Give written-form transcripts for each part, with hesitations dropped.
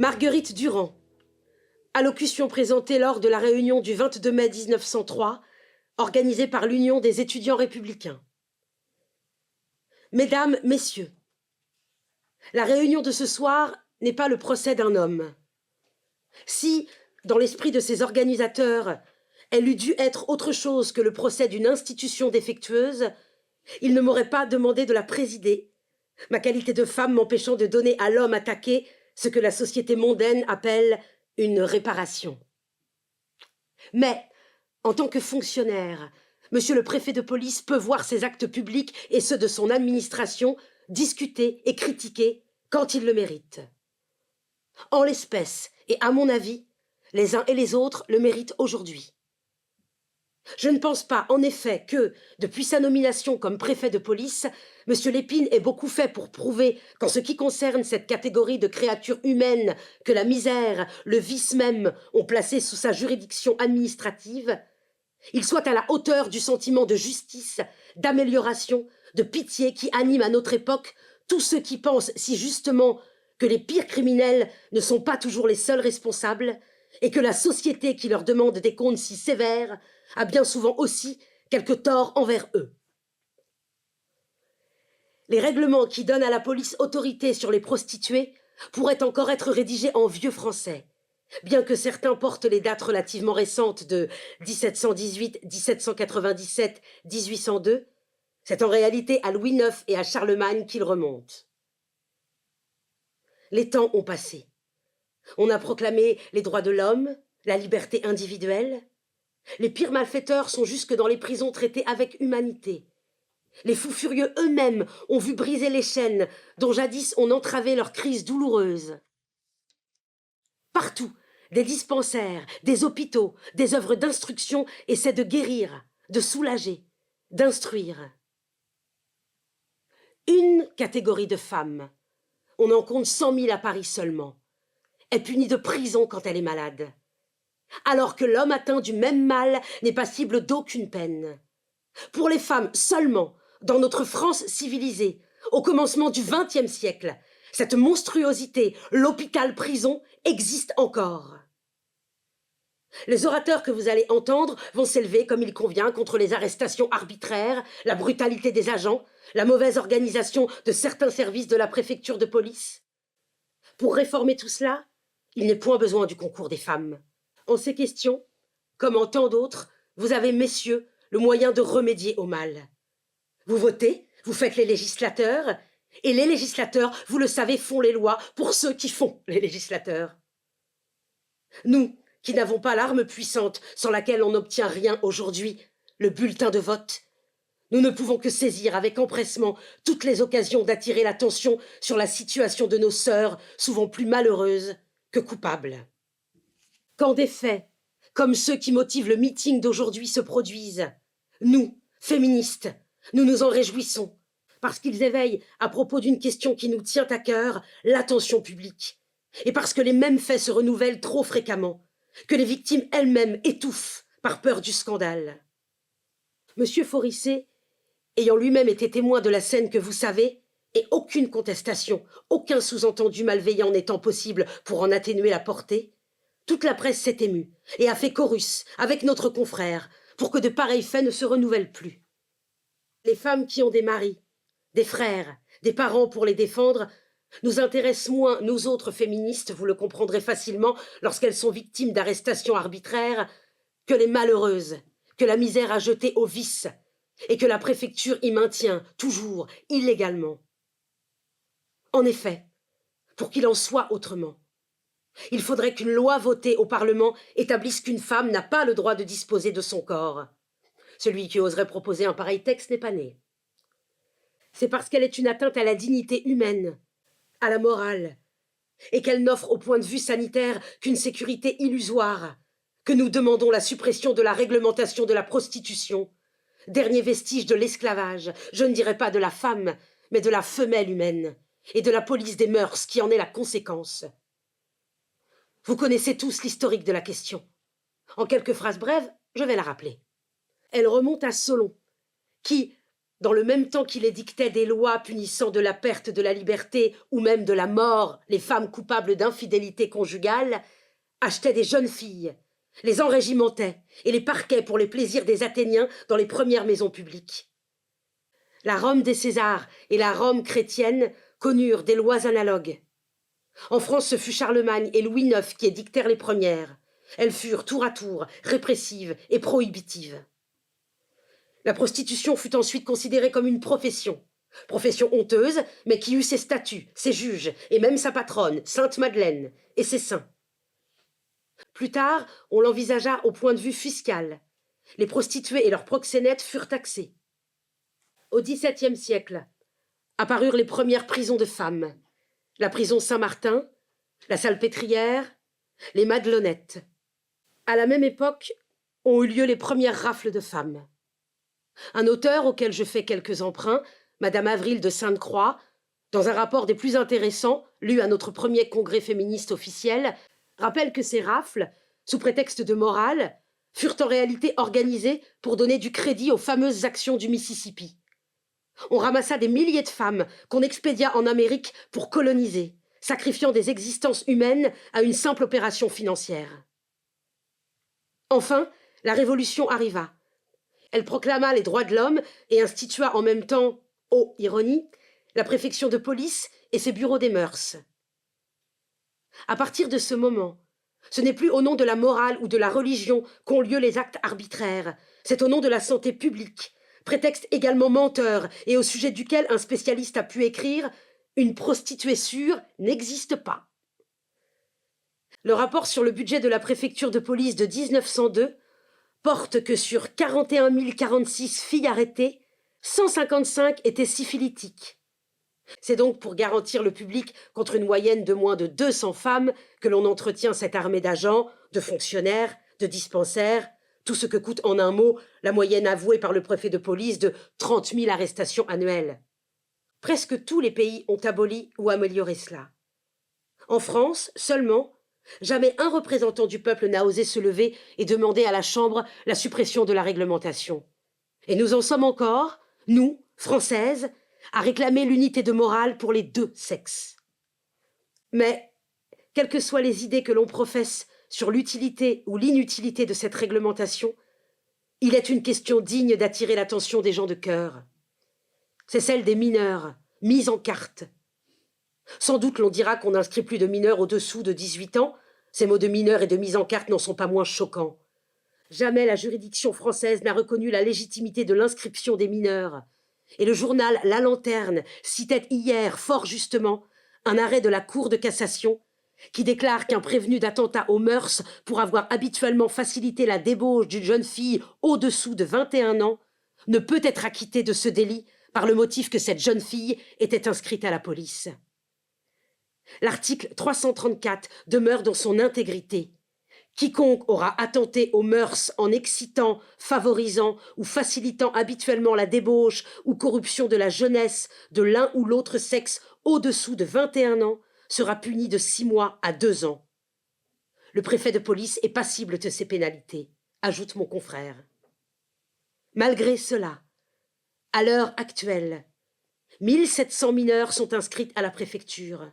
Marguerite Durand. Allocution présentée lors de la réunion du 22 mai 1903, organisée par l'Union des étudiants républicains. Mesdames, Messieurs, la réunion de ce soir n'est pas le procès d'un homme. Si, dans l'esprit de ses organisateurs, elle eût dû être autre chose que le procès d'une institution défectueuse, ils ne m'auraient pas demandé de la présider, ma qualité de femme m'empêchant de donner à l'homme attaqué ce que la société mondaine appelle une réparation. Mais, en tant que fonctionnaire, monsieur le préfet de police peut voir ses actes publics et ceux de son administration discutés et critiqués quand il le mérite. En l'espèce, et à mon avis, les uns et les autres le méritent aujourd'hui. Je ne pense pas, en effet, que, depuis sa nomination comme préfet de police, M. Lépine ait beaucoup fait pour prouver qu'en ce qui concerne cette catégorie de créatures humaines que la misère, le vice même ont placé sous sa juridiction administrative, il soit à la hauteur du sentiment de justice, d'amélioration, de pitié qui anime à notre époque tous ceux qui pensent si justement que les pires criminels ne sont pas toujours les seuls responsables et que la société qui leur demande des comptes si sévères a bien souvent aussi quelque tort envers eux. Les règlements qui donnent à la police autorité sur les prostituées pourraient encore être rédigés en vieux français, bien que certains portent les dates relativement récentes de 1718, 1797, 1802, c'est en réalité à Louis IX et à Charlemagne qu'ils remontent. Les temps ont passé. On a proclamé les droits de l'homme, la liberté individuelle. Les pires malfaiteurs sont jusque dans les prisons traités avec humanité. Les fous furieux eux-mêmes ont vu briser les chaînes dont jadis on entravait leurs crises douloureuses. Partout, des dispensaires, des hôpitaux, des œuvres d'instruction essaient de guérir, de soulager, d'instruire. Une catégorie de femmes, on en compte 100 000 à Paris seulement, est punie de prison quand elle est malade, alors que l'homme atteint du même mal n'est passible d'aucune peine. Pour les femmes seulement, dans notre France civilisée, au commencement du XXe siècle, cette monstruosité, l'hôpital-prison, existe encore. Les orateurs que vous allez entendre vont s'élever comme il convient contre les arrestations arbitraires, la brutalité des agents, la mauvaise organisation de certains services de la préfecture de police. Pour réformer tout cela, il n'est point besoin du concours des femmes. En ces questions, comme en tant d'autres, vous avez, messieurs, le moyen de remédier au mal. Vous votez, vous faites les législateurs, et les législateurs, vous le savez, font les lois pour ceux qui font les législateurs. Nous, qui n'avons pas l'arme puissante sans laquelle on n'obtient rien aujourd'hui, le bulletin de vote, nous ne pouvons que saisir avec empressement toutes les occasions d'attirer l'attention sur la situation de nos sœurs, souvent plus malheureuses que coupables. Quand des faits, comme ceux qui motivent le meeting d'aujourd'hui, se produisent, nous, féministes, nous nous en réjouissons, parce qu'ils éveillent, à propos d'une question qui nous tient à cœur, l'attention publique, et parce que les mêmes faits se renouvellent trop fréquemment, que les victimes elles-mêmes étouffent par peur du scandale. Monsieur Fórissé, ayant lui-même été témoin de la scène que vous savez, et aucune contestation, aucun sous-entendu malveillant n'étant possible pour en atténuer la portée, toute la presse s'est émue et a fait chorus avec notre confrère pour que de pareils faits ne se renouvellent plus. Les femmes qui ont des maris, des frères, des parents pour les défendre nous intéressent moins, nous autres féministes, vous le comprendrez facilement, lorsqu'elles sont victimes d'arrestations arbitraires, que les malheureuses, que la misère a jetées au vice, et que la préfecture y maintient, toujours, illégalement. En effet, pour qu'il en soit autrement, il faudrait qu'une loi votée au Parlement établisse qu'une femme n'a pas le droit de disposer de son corps. Celui qui oserait proposer un pareil texte n'est pas né. C'est parce qu'elle est une atteinte à la dignité humaine, à la morale, et qu'elle n'offre au point de vue sanitaire qu'une sécurité illusoire, que nous demandons la suppression de la réglementation de la prostitution, dernier vestige de l'esclavage, je ne dirais pas de la femme, mais de la femelle humaine, et de la police des mœurs qui en est la conséquence. Vous connaissez tous l'historique de la question. En quelques phrases brèves, je vais la rappeler. Elle remonte à Solon, qui, dans le même temps qu'il édictait des lois punissant de la perte de la liberté ou même de la mort les femmes coupables d'infidélité conjugale, achetait des jeunes filles, les enrégimentait et les parquait pour les plaisirs des Athéniens dans les premières maisons publiques. La Rome des Césars et la Rome chrétienne connurent des lois analogues. En France, ce fut Charlemagne et Louis IX qui édictèrent les premières. Elles furent tour à tour répressives et prohibitives. La prostitution fut ensuite considérée comme une profession. Profession honteuse, mais qui eut ses statuts, ses juges, et même sa patronne, Sainte Madeleine, et ses saints. Plus tard, on l'envisagea au point de vue fiscal. Les prostituées et leurs proxénètes furent taxés. Au XVIIe siècle, apparurent les premières prisons de femmes. La prison Saint-Martin, la Salpêtrière, les Madelonnettes. À la même époque, ont eu lieu les premières rafles de femmes. Un auteur auquel je fais quelques emprunts, Madame Avril de Sainte-Croix, dans un rapport des plus intéressants, lu à notre premier congrès féministe officiel, rappelle que ces rafles, sous prétexte de morale, furent en réalité organisées pour donner du crédit aux fameuses actions du Mississippi. On ramassa des milliers de femmes qu'on expédia en Amérique pour coloniser, sacrifiant des existences humaines à une simple opération financière. Enfin, la Révolution arriva. Elle proclama les droits de l'homme et institua en même temps, ô ironie, la préfecture de police et ses bureaux des mœurs. À partir de ce moment, ce n'est plus au nom de la morale ou de la religion qu'ont lieu les actes arbitraires, c'est au nom de la santé publique, prétexte également menteur et au sujet duquel un spécialiste a pu écrire « Une prostituée sûre n'existe pas ». Le rapport sur le budget de la préfecture de police de 1902 porte que sur 41 046 filles arrêtées, 155 étaient syphilitiques. C'est donc pour garantir le public contre une moyenne de moins de 200 femmes que l'on entretient cette armée d'agents, de fonctionnaires, de dispensaires, tout ce que coûte en un mot la moyenne avouée par le préfet de police de 30 000 arrestations annuelles. Presque tous les pays ont aboli ou amélioré cela. En France, seulement, jamais un représentant du peuple n'a osé se lever et demander à la Chambre la suppression de la réglementation. Et nous en sommes encore, nous, Françaises, à réclamer l'unité de morale pour les deux sexes. Mais, quelles que soient les idées que l'on professe sur l'utilité ou l'inutilité de cette réglementation, il est une question digne d'attirer l'attention des gens de cœur. C'est celle des mineurs, mis en carte. Sans doute l'on dira qu'on n'inscrit plus de mineurs au-dessous de 18 ans, ces mots de mineurs et de mise en carte n'en sont pas moins choquants. Jamais la juridiction française n'a reconnu la légitimité de l'inscription des mineurs. Et le journal La Lanterne citait hier, fort justement, un arrêt de la Cour de cassation qui déclare qu'un prévenu d'attentat aux mœurs pour avoir habituellement facilité la débauche d'une jeune fille au-dessous de 21 ans ne peut être acquitté de ce délit par le motif que cette jeune fille était inscrite à la police. L'article 334 demeure dans son intégrité. Quiconque aura attenté aux mœurs en excitant, favorisant ou facilitant habituellement la débauche ou corruption de la jeunesse de l'un ou l'autre sexe au-dessous de 21 ans sera puni de 6 mois à 2 ans. Le préfet de police est passible de ces pénalités, ajoute mon confrère. Malgré cela, à l'heure actuelle, 1700 mineurs sont inscrits à la préfecture.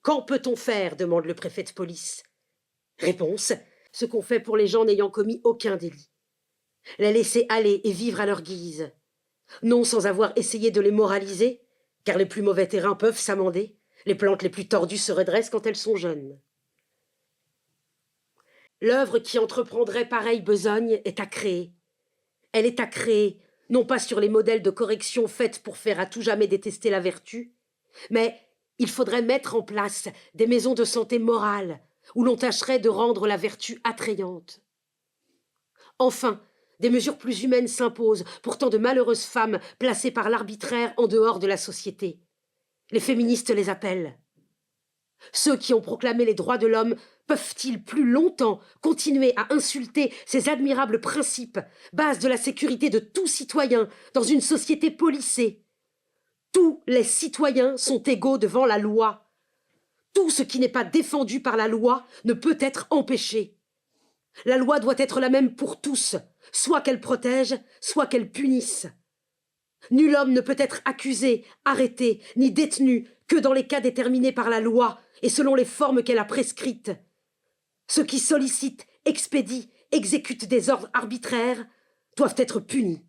Qu'en peut-on faire demande le préfet de police. Réponse, ce qu'on fait pour les gens n'ayant commis aucun délit. Les laisser aller et vivre à leur guise. Non sans avoir essayé de les moraliser, car les plus mauvais terrains peuvent s'amender, les plantes les plus tordues se redressent quand elles sont jeunes. L'œuvre qui entreprendrait pareille besogne est à créer. Elle est à créer, non pas sur les modèles de correction faits pour faire à tout jamais détester la vertu, mais il faudrait mettre en place des maisons de santé morale, où l'on tâcherait de rendre la vertu attrayante. Enfin, des mesures plus humaines s'imposent pour tant de malheureuses femmes placées par l'arbitraire en dehors de la société. Les féministes les appellent. Ceux qui ont proclamé les droits de l'homme peuvent-ils plus longtemps continuer à insulter ces admirables principes, base de la sécurité de tout citoyen dans une société policée? Tous les citoyens sont égaux devant la loi. Tout ce qui n'est pas défendu par la loi ne peut être empêché. La loi doit être la même pour tous, soit qu'elle protège, soit qu'elle punisse. Nul homme ne peut être accusé, arrêté, ni détenu que dans les cas déterminés par la loi et selon les formes qu'elle a prescrites. Ceux qui sollicitent, expédient, exécutent des ordres arbitraires doivent être punis.